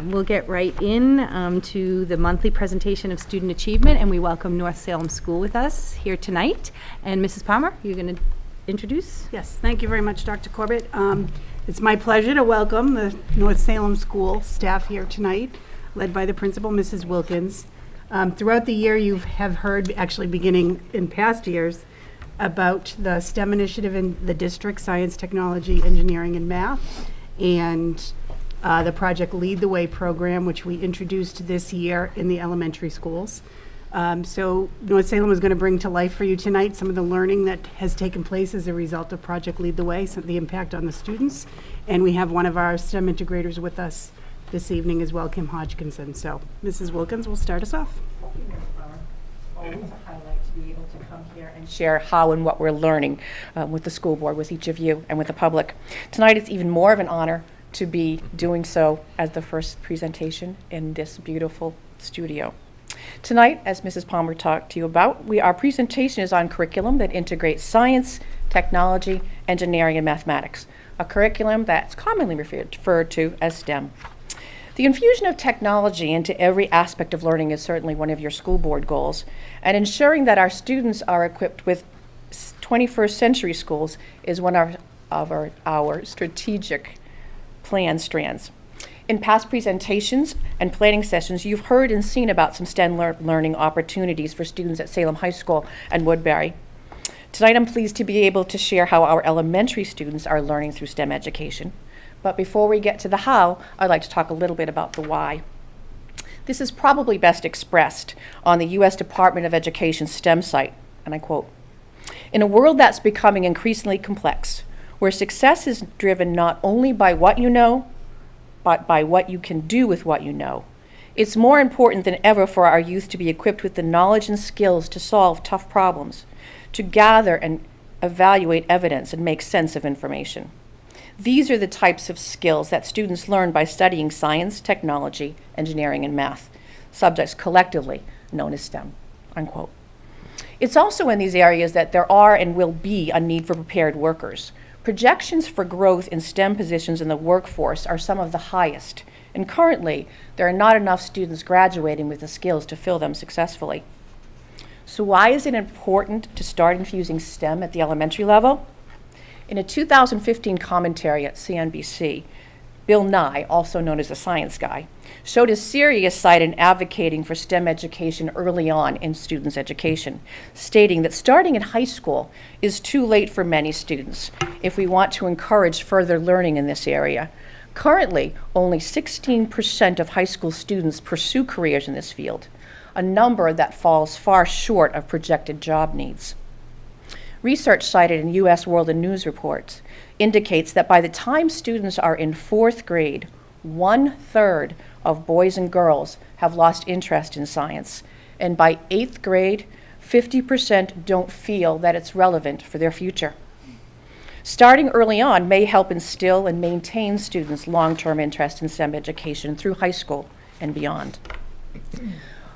We'll get right in to the monthly presentation of student achievement, and we welcome North Salem School with us here tonight. And Mrs. Palmer, you're going to introduce? Yes, thank you very much, Dr. Corbett. It's my pleasure to welcome the North Salem School staff here tonight, led by the principal, Mrs. Wilkins. Throughout the year, you have heard, actually beginning in past years, about the STEM initiative in the district, science, technology, engineering, and math, and the Project Lead the Way program, which we introduced this year in the elementary schools. So North Salem is going to bring to life for you tonight some of the learning that has taken place as a result of Project Lead the Way, so the impact on the students. And we have one of our STEM integrators with us this evening as well, Kim Hodgkinson. So Mrs. Wilkins will start us off. Thank you, Ms. Bauer. Always a highlight to be able to come here and share how and what we're learning with the school board, with each of you, and with the public. Tonight it's even more of an honor to be doing so as the first presentation in this beautiful studio. Tonight, as Mrs. Palmer talked to you about, our presentation is on curriculum that integrates science, technology, engineering, and mathematics, a curriculum that's commonly referred to as STEM. The infusion of technology into every aspect of learning is certainly one of your school board goals, and ensuring that our students are equipped with 21st century schools is one of our strategic plan strands. In past presentations and planning sessions, you've heard and seen about some STEM learning opportunities for students at Salem High School and Woodbury. Tonight I'm pleased to be able to share how our elementary students are learning through STEM education. But before we get to the how, I'd like to talk a little bit about the why. This is probably best expressed on the U.S. Department of Education STEM site, and I quote, "In a world that's becoming increasingly complex, where success is driven not only by what you know, but by what you can do with what you know, it's more important than ever for our youth to be equipped with the knowledge and skills to solve tough problems, to gather and evaluate evidence and make sense of information. These are the types of skills that students learn by studying science, technology, engineering, and math, subjects collectively known as STEM," unquote. It's also in these areas that there are and will be a need for prepared workers. Projections for growth in STEM positions in the workforce are some of the highest, and currently there are not enough students graduating with the skills to fill them successfully. So why is it important to start infusing STEM at the elementary level? In a 2015 commentary at CNBC, Bill Nye, also known as the science guy, showed a serious side in advocating for STEM education early on in students' education, stating that starting in high school is too late for many students if we want to encourage further learning in this area. Currently, only 16% of high school students pursue careers in this field, a number that falls far short of projected job needs. Research cited in U.S. World and News reports indicates that by the time students are in 4th grade, 1/3 of boys and girls have lost interest in science, and by 8th grade, 50% don't feel that it's relevant for their future. Starting early on may help instill and maintain students' long-term interest in STEM education through high school and beyond.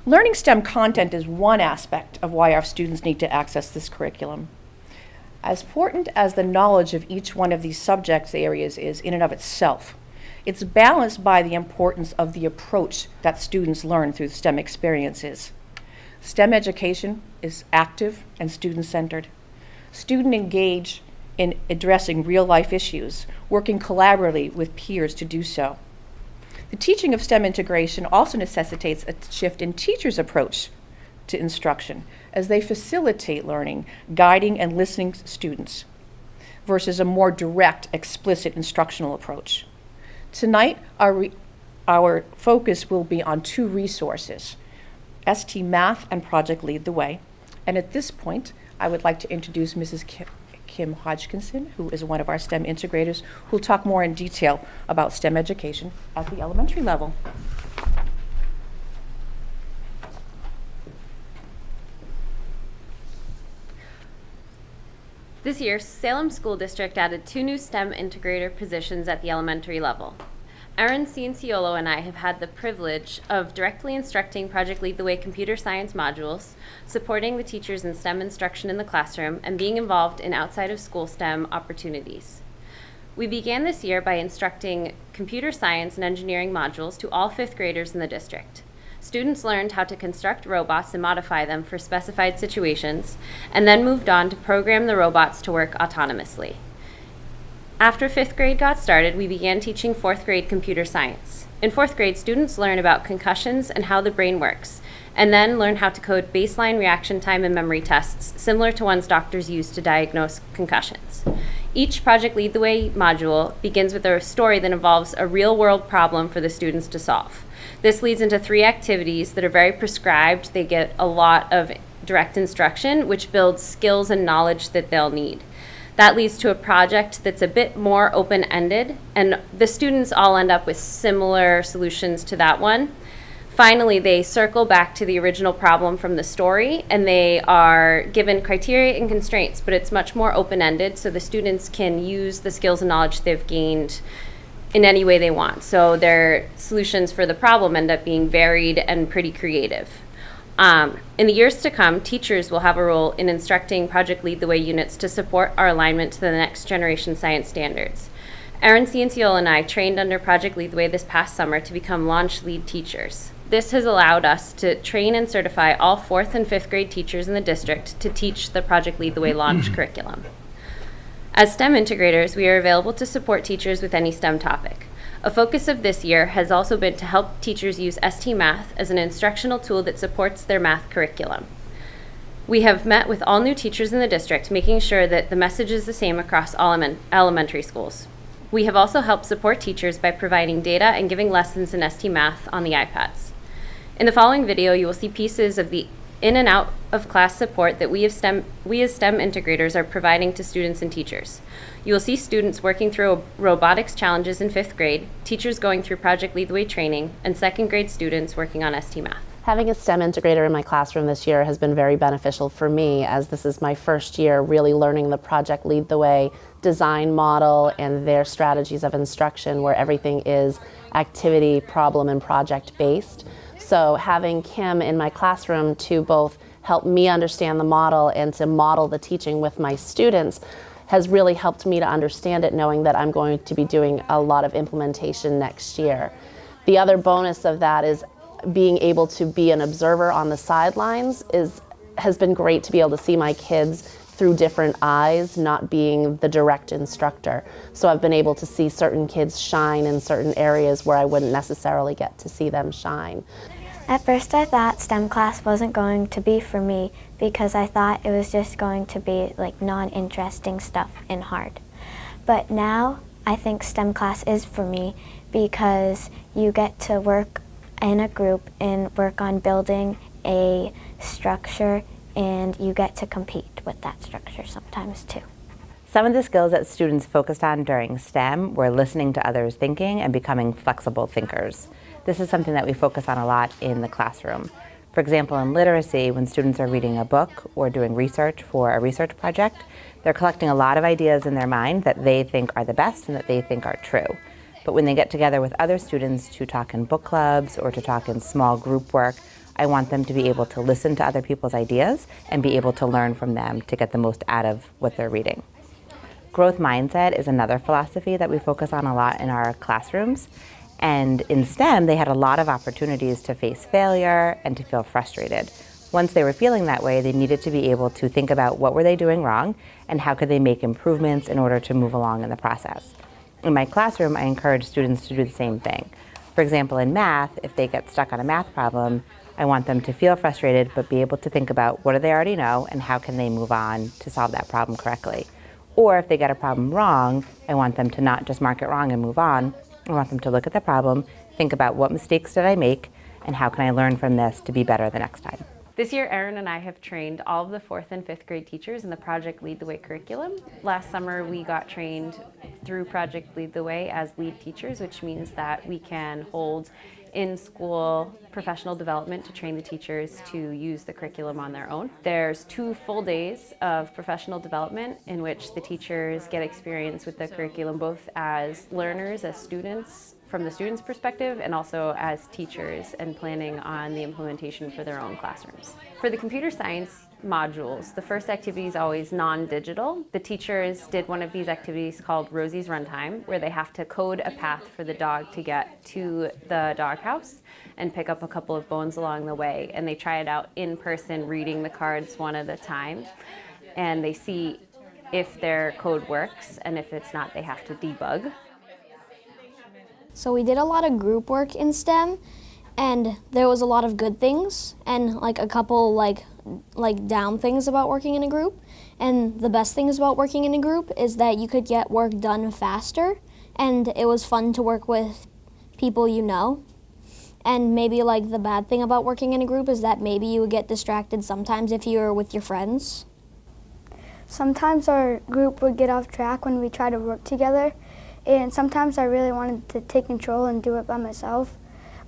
Learning STEM content is one aspect of why our students need to access this curriculum. As important as the knowledge of each one of these subject areas is in and of itself, it's balanced by the importance of the approach that students learn through STEM experiences. STEM education is active and student-centered. Students engage in addressing real-life issues, working collaboratively with peers to do so. The teaching of STEM integration also necessitates a shift in teachers' approach to instruction as they facilitate learning, guiding and listening to students versus a more direct, explicit instructional approach. Tonight, our focus will be on 2 resources, ST Math and Project Lead the Way. And at this point, I would like to introduce Mrs. Kim Hodgkinson, who is one of our STEM integrators, who will talk more in detail about STEM education at the elementary level. This year, Salem School District added 2 new STEM integrator positions at the elementary level. Erin Cianciolo and I have had the privilege of directly instructing Project Lead the Way computer science modules, supporting the teachers in STEM instruction in the classroom, and being involved in outside of school STEM opportunities. We began this year by instructing computer science and engineering modules to all 5th graders in the district. Students learned how to construct robots and modify them for specified situations, and then moved on to program the robots to work autonomously. After 5th grade got started, we began teaching 4th grade computer science. In 4th grade, students learn about concussions and how the brain works, and then learn how to code baseline reaction time and memory tests, similar to ones doctors use to diagnose concussions. Each Project Lead the Way module begins with a story that involves a real-world problem for the students to solve. This leads into 3 activities that are very prescribed. They get a lot of direct instruction, which builds skills and knowledge that they'll need. That leads to a project that's a bit more open-ended, and the students all end up with similar solutions to that one. Finally, they circle back to the original problem from the story, and they are given criteria and constraints, but it's much more open-ended, so the students can use the skills and knowledge they've gained in any way they want. So their solutions for the problem end up being varied and pretty creative. In the years to come, teachers will have a role in instructing Project Lead the Way units to support our alignment to the next generation science standards. Erin Cianciolo and I trained under Project Lead the Way this past summer to become launch lead teachers. This has allowed us to train and certify all 4th and 5th grade teachers in the district to teach the Project Lead the Way launch curriculum. As STEM integrators, we are available to support teachers with any STEM topic. A focus of this year has also been to help teachers use ST Math as an instructional tool that supports their math curriculum. We have met with all new teachers in the district, making sure that the message is the same across all elementary schools. We have also helped support teachers by providing data and giving lessons in ST Math on the iPads. In the following video, you will see pieces of the in and out of class support that we as STEM integrators are providing to students and teachers. You will see students working through robotics challenges in 5th grade, teachers going through Project Lead the Way training, and 2nd grade students working on ST Math. Having a STEM integrator in my classroom this year has been very beneficial for me, as this is my first year really learning the Project Lead the Way design model and their strategies of instruction, where everything is activity, problem, and project based. So having Kim in my classroom to both help me understand the model and to model the teaching with my students has really helped me to understand it, knowing that I'm going to be doing a lot of implementation next year. The other bonus of that is being able to be an observer on the sidelines has been great, to be able to see my kids through different eyes, not being the direct instructor. So I've been able to see certain kids shine in certain areas where I wouldn't necessarily get to see them shine. At first I thought STEM class wasn't going to be for me because I thought it was just going to be like non-interesting stuff and hard. But now I think STEM class is for me because you get to work in a group and work on building a structure, and you get to compete with that structure sometimes too. Some of the skills that students focused on during STEM were listening to others' thinking and becoming flexible thinkers. This is something that we focus on a lot in the classroom. For example, in literacy, when students are reading a book or doing research for a research project, they're collecting a lot of ideas in their mind that they think are the best and that they think are true. But when they get together with other students to talk in book clubs or to talk in small group work, I want them to be able to listen to other people's ideas and be able to learn from them to get the most out of what they're reading. Growth mindset is another philosophy that we focus on a lot in our classrooms. And in STEM, they had a lot of opportunities to face failure and to feel frustrated. Once they were feeling that way, they needed to be able to think about what were they doing wrong and how could they make improvements in order to move along in the process. In my classroom, I encourage students to do the same thing. For example, in math, if they get stuck on a math problem, I want them to feel frustrated but be able to think about what do they already know and how can they move on to solve that problem correctly. Or if they get a problem wrong, I want them to not just mark it wrong and move on. I want them to look at the problem, think about what mistakes did I make, and how can I learn from this to be better the next time. This year, Erin and I have trained all of the 4th and 5th grade teachers in the Project Lead the Way curriculum. Last summer, we got trained through Project Lead the Way as lead teachers, which means that we can hold in-school professional development to train the teachers to use the curriculum on their own. There's 2 full days of professional development in which the teachers get experience with the curriculum both as learners, as students from the students' perspective and also as teachers and planning on the implementation for their own classrooms. For the computer science modules, the first activity is always non-digital. The teachers did one of these activities called Rosie's Runtime, where they have to code a path for the dog to get to the doghouse and pick up a couple of bones along the way. And they try it out in person, reading the cards one at a time. And they see if their code works, and if it's not, they have to debug. So we did a lot of group work in STEM, and there was a lot of good things and like a couple like down things about working in a group. And the best things about working in a group is that you could get work done faster, and it was fun to work with people you know. And maybe like the bad thing about working in a group is that maybe you would get distracted sometimes if you were with your friends. Sometimes our group would get off track when we try to work together, and sometimes I really wanted to take control and do it by myself.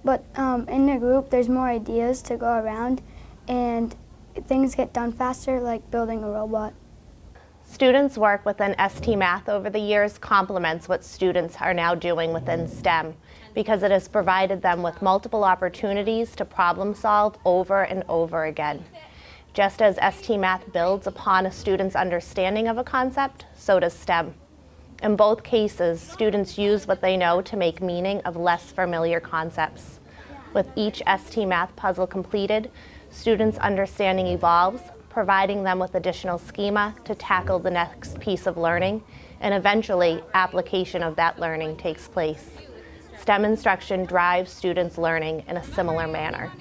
But in a group, there's more ideas to go around, and things get done faster, like building a robot. Students' work within ST Math over the years complements what students are now doing within STEM, because it has provided them with multiple opportunities to problem solve over and over again. Just as ST Math builds upon a student's understanding of a concept, so does STEM. In both cases, students use what they know to make meaning of less familiar concepts. With each ST Math puzzle completed, students' understanding evolves, providing them with additional schema to tackle the next piece of learning, and eventually, application of that learning takes place. STEM instruction drives students' learning in a similar manner.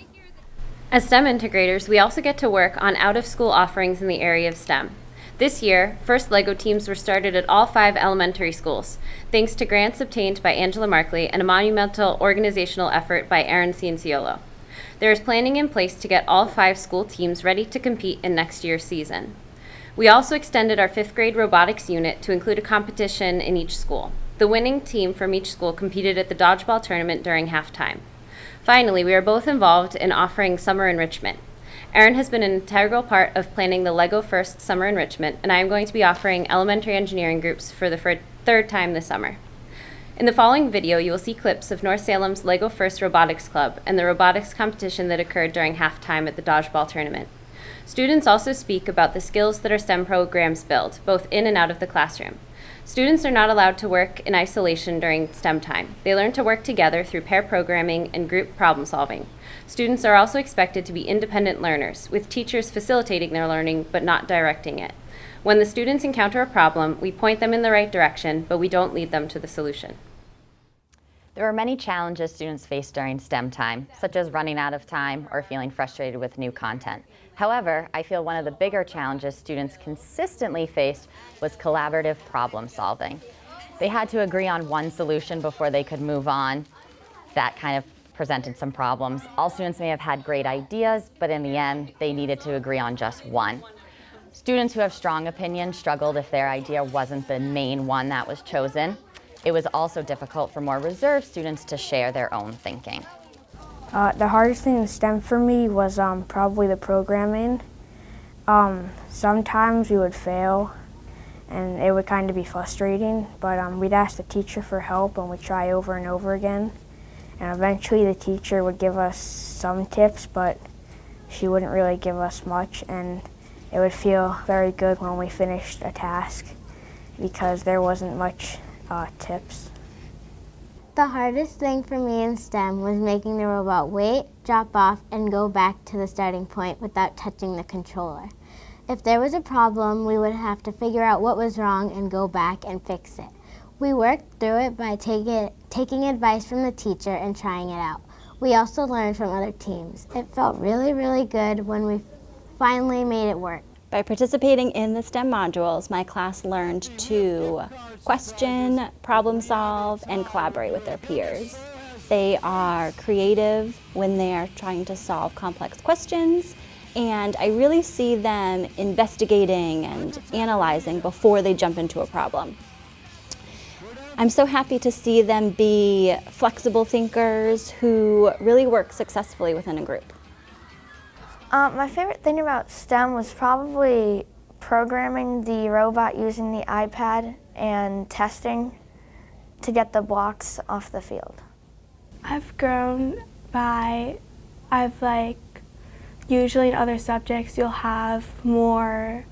As STEM integrators, we also get to work on out-of-school offerings in the area of STEM. This year, first LEGO teams were started at all 5 elementary schools, thanks to grants obtained by Angela Markley and a monumental organizational effort by Aaron Cianciolo. There is planning in place to get all 5 school teams ready to compete in next year's season. We also extended our 5th grade robotics unit to include a competition in each school. The winning team from each school competed at the dodgeball tournament during halftime. Finally, we are both involved in offering summer enrichment. Erin has been an integral part of planning the LEGO First Summer Enrichment, and I am going to be offering elementary engineering groups for the third time this summer. In the following video, you will see clips of North Salem's LEGO First Robotics Club and the robotics competition that occurred during halftime at the dodgeball tournament. Students also speak about the skills that our STEM programs build, both in and out of the classroom. Students are not allowed to work in isolation during STEM time. They learn to work together through pair programming and group problem solving. Students are also expected to be independent learners, with teachers facilitating their learning but not directing it. When the students encounter a problem, we point them in the right direction, but we don't lead them to the solution. There are many challenges students face during STEM time, such as running out of time or feeling frustrated with new content. However, I feel one of the bigger challenges students consistently faced was collaborative problem solving. They had to agree on one solution before they could move on. That kind of presented some problems. All students may have had great ideas, but in the end, they needed to agree on just one. Students who have strong opinions struggled if their idea wasn't the main one that was chosen. It was also difficult for more reserved students to share their own thinking. The hardest thing in STEM for me was probably the programming. Sometimes we would fail, and it would kind of be frustrating, but we'd ask the teacher for help, and we'd try over and over again. And eventually the teacher would give us some tips, but she wouldn't really give us much, and it would feel very good when we finished a task because there wasn't much tips. The hardest thing for me in STEM was making the robot wait, drop off, and go back to the starting point without touching the controller. If there was a problem, we would have to figure out what was wrong and go back and fix it. We worked through it by taking advice from the teacher and trying it out. We also learned from other teams. It felt really, really good when we finally made it work. By participating in the STEM modules, my class learned to question, problem solve, and collaborate with their peers. They are creative when they are trying to solve complex questions, and I really see them investigating and analyzing before they jump into a problem. I'm so happy to see them be flexible thinkers who really work successfully within a group. My favorite thing about STEM was probably programming the robot using the iPad and testing to get the blocks off the field. I've grown by, usually in other subjects you'll have more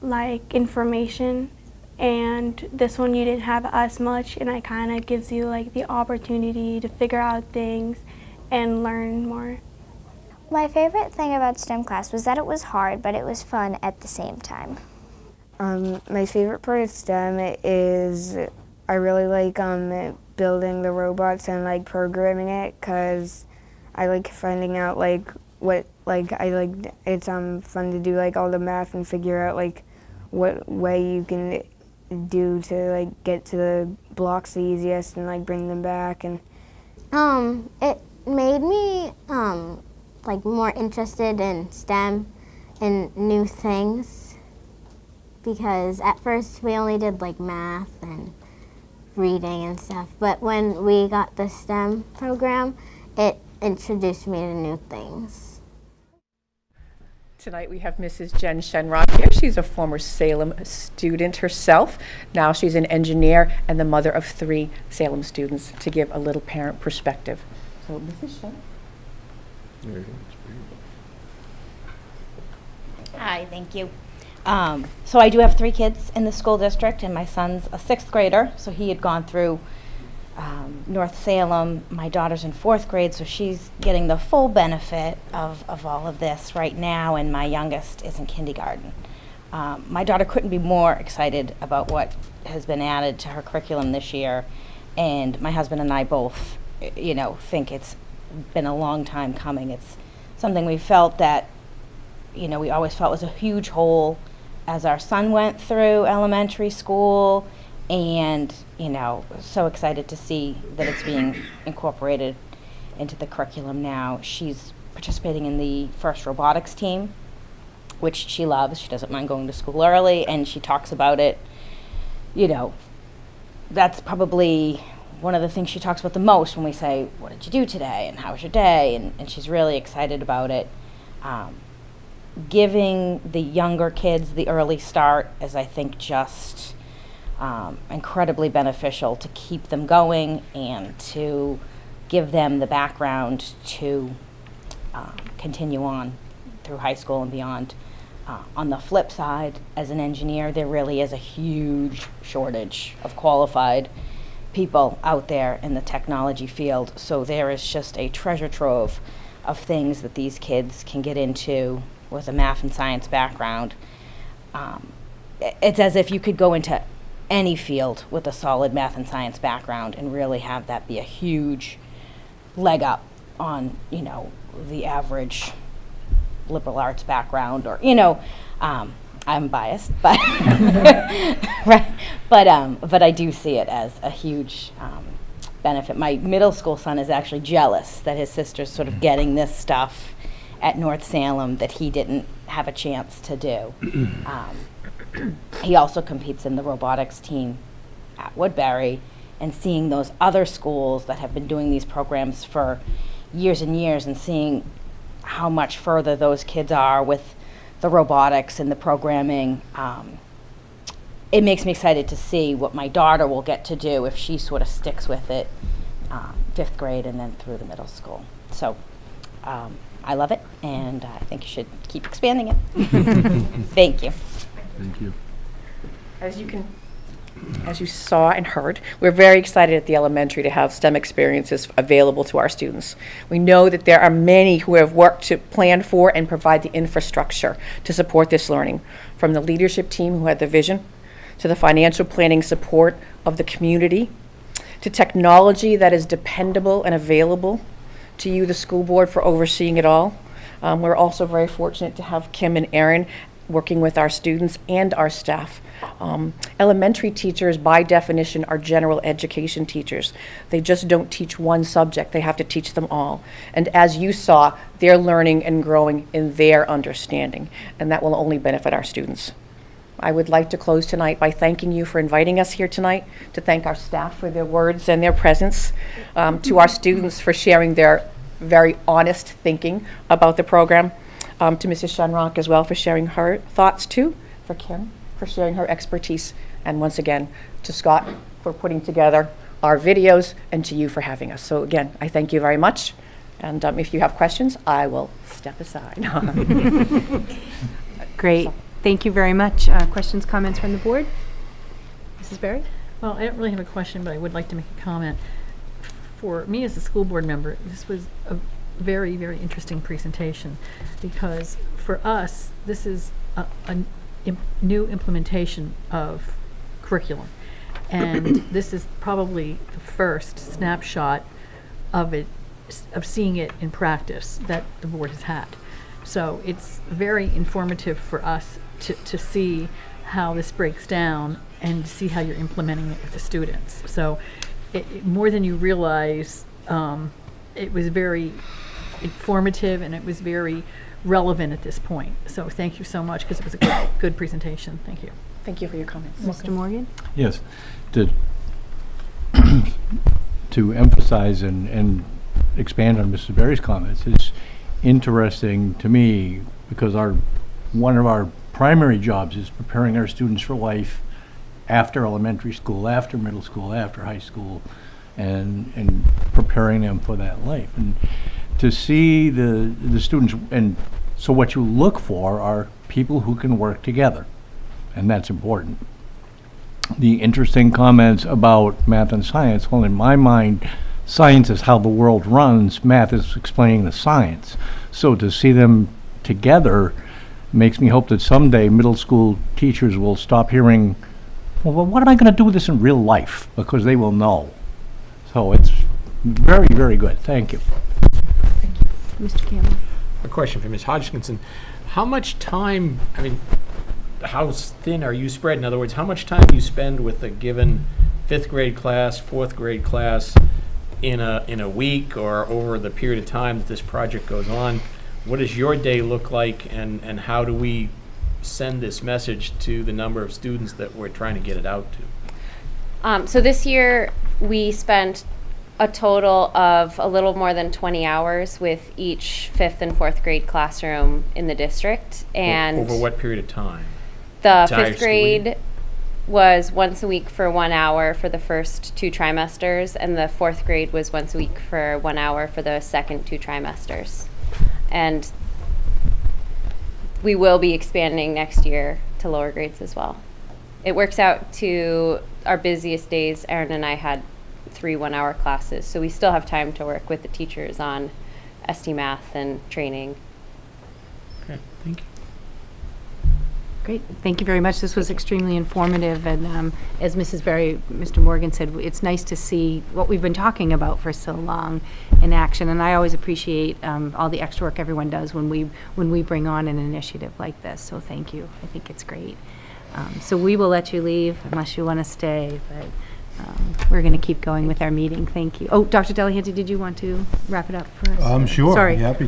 information, and this one you didn't have as much, and it kind of gives you the opportunity to figure out things and learn more. My favorite thing about STEM class was that it was hard, but it was fun at the same time. My favorite part of STEM is I really like building the robots and programming it, because I like finding out it's fun to do all the math and figure out what way you can do to get to the blocks the easiest and bring them back. And It made me more interested in STEM and new things, because at first we only did math and reading and stuff, but when we got the STEM program, it introduced me to new things. Tonight we have Mrs. Jen Shenrock here. She's a former Salem student herself. Now she's an engineer and the mother of 3 Salem students, to give a little parent perspective. So Mrs. Shen. There you go. Hi, thank you. So I do have 3 kids in the school district, and my son's a 6th grader, so he had gone through North Salem. My daughter's in 4th grade, so she's getting the full benefit of all of this right now, and my youngest is in kindergarten. My daughter couldn't be more excited about what has been added to her curriculum this year, and my husband and I both, think it's been a long time coming. It's something we felt that, we always felt was a huge hole as our son went through elementary school, and, so excited to see that it's being incorporated into the curriculum now. She's participating in the first robotics team, which she loves. She doesn't mind going to school early, and she talks about it. That's probably one of the things she talks about the most when we say, what did you do today, and how was your day? And she's really excited about it. Giving the younger kids the early start is, I think, just incredibly beneficial to keep them going and to give them the background to continue on through high school and beyond. On the flip side, as an engineer, there really is a huge shortage of qualified people out there in the technology field. So there is just a treasure trove of things that these kids can get into with a math and science background. It's as if you could go into any field with a solid math and science background and really have that be a huge leg up on, the average liberal arts background, or, I'm biased, but right, but I do see it as a huge benefit. My middle school son is actually jealous that his sister's sort of getting this stuff at North Salem that he didn't have a chance to do. He also competes in the robotics team at Woodbury, and seeing those other schools that have been doing these programs for years and years, and seeing how much further those kids are with the robotics and the programming, it makes me excited to see what my daughter will get to do if she sort of sticks with it 5th grade and then through the middle school. So I love it, and I think you should keep expanding it. Thank you. Thank you. As you saw and heard, we're very excited at the elementary to have STEM experiences available to our students. We know that there are many who have worked to plan for and provide the infrastructure to support this learning, from the leadership team who had the vision, to the financial planning support of the community, to technology that is dependable and available to you, the school board, for overseeing it all. We're also very fortunate to have Kim and Erin working with our students and our staff. Elementary teachers, by definition, are general education teachers. They just don't teach one subject. They have to teach them all. And as you saw, they're learning and growing in their understanding, and that will only benefit our students. I would like to close tonight by thanking you for inviting us here tonight, to thank our staff for their words and their presence, to our students for sharing their very honest thinking about the program, to Mrs. Shenrock as well for sharing her thoughts too, for Kim for sharing her expertise, and once again to Scott for putting together our videos, and to you for having us. So again, I thank you very much. And if you have questions, I will step aside. Great. Thank you very much. Questions, comments from the board? Mrs. Berry? Well, I don't really have a question, but I would like to make a comment. For me as a school board member, this was a very, very interesting presentation, because for us, this is a new implementation of curriculum. And this is probably the first snapshot of it, of seeing it in practice that the board has had. So it's very informative for us to see how this breaks down and see how you're implementing it with the students. So more than you realize, it was very informative and it was very relevant at this point. So thank you so much, because it was a good presentation. Thank you. Thank you for your comments. Mr. Morgan? Yes. To emphasize and expand on Mrs. Berry's comments, it's interesting to me because one of our primary jobs is preparing our students for life after elementary school, after middle school, after high school, and preparing them for that life. And to see the students, and so what you look for are people who can work together, and that's important. The interesting comments about math and science, well, in my mind, science is how the world runs, math is explaining the science. So to see them together makes me hope that someday middle school teachers will stop hearing, well, what am I going to do with this in real life? Because they will know. So it's very, very good. Thank you. Thank you. Mr. Campbell? A question for Ms. Hodgkinson. How much time, how thin are you spread? In other words, how much time do you spend with a given 5th grade class, 4th grade class in a week or over the period of time that this project goes on? What does your day look like, and how do we send this message to the number of students that we're trying to get it out to? So this year we spent a total of a little more than 20 hours with each 5th and 4th grade classroom in the district. And over what period of time? The Entire 5th grade was once a week for 1 hour for the first 2 trimesters, and the 4th grade was once a week for 1 hour for the second 2 trimesters. And we will be expanding next year to lower grades as well. It works out to our busiest days. Erin and I had 3 1-hour classes, so we still have time to work with the teachers on ST Math and training. Okay, thank you. Great. Thank you very much. This was extremely informative, and as Mrs. Berry, Mr. Morgan said, it's nice to see what we've been talking about for so long in action, and I always appreciate all the extra work everyone does when we bring on an initiative like this, so thank you. I think it's great. So we will let you leave unless you want to stay, but we're going to keep going with our meeting. Thank you. Oh, Dr. Delahanty, did you want to wrap it up for us? Sure. Sorry. I'd be happy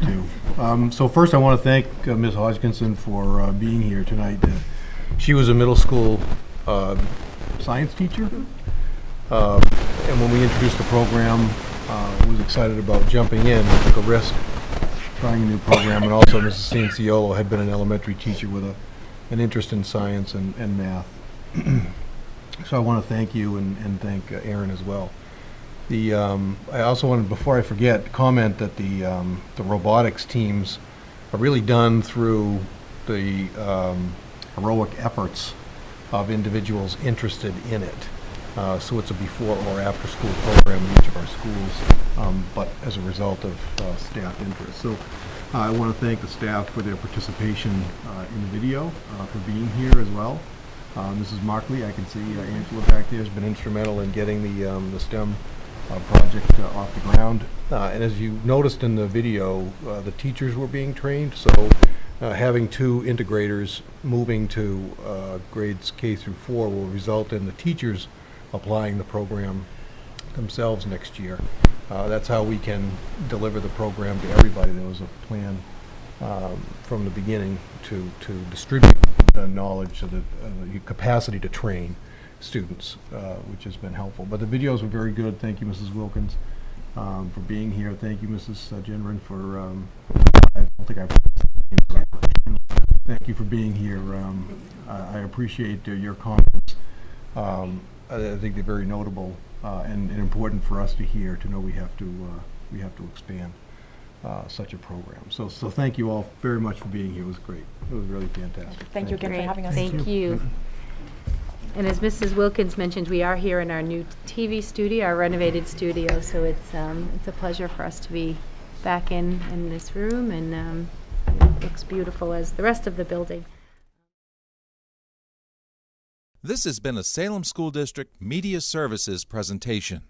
to. So first I want to thank Ms. Hodgkinson for being here tonight. She was a middle school science teacher. And when we introduced the program, was excited about jumping in. We took a risk trying a new program. And also Mrs. Cianciolo had been an elementary teacher with an interest in science and math. So I want to thank you and thank Erin as well. I also wanted, before I forget, comment that the robotics teams are really done through the heroic efforts of individuals interested in it. So it's a before or after school program in each of our schools, but as a result of staff interest. So I want to thank the staff for their participation in the video, for being here as well. Mrs. Markley, I can see Angela back there has been instrumental in getting the STEM project off the ground. And as you noticed in the video, the teachers were being trained, so having 2 integrators moving to grades K through 4 will result in the teachers applying the program themselves next year. That's how we can deliver the program to everybody. There was a plan from the beginning to distribute knowledge, so the capacity to train students, which has been helpful. But the videos were very good. Thank you, Mrs. Wilkins, for being here. Thank you, Mrs. Genrin, for I don't think I've thank you for being here. I appreciate your comments. I think they're very notable and important for us to hear, to know we have to expand such a program. So thank you all very much for being here. It was great. It was really fantastic. Thank you again for Great. having us. Thank you. And as Mrs. Wilkins mentioned, we are here in our new TV studio, our renovated studio, so it's a pleasure for us to be back in this room, and it looks beautiful as the rest of the building. This has been a Salem School District Media Services presentation.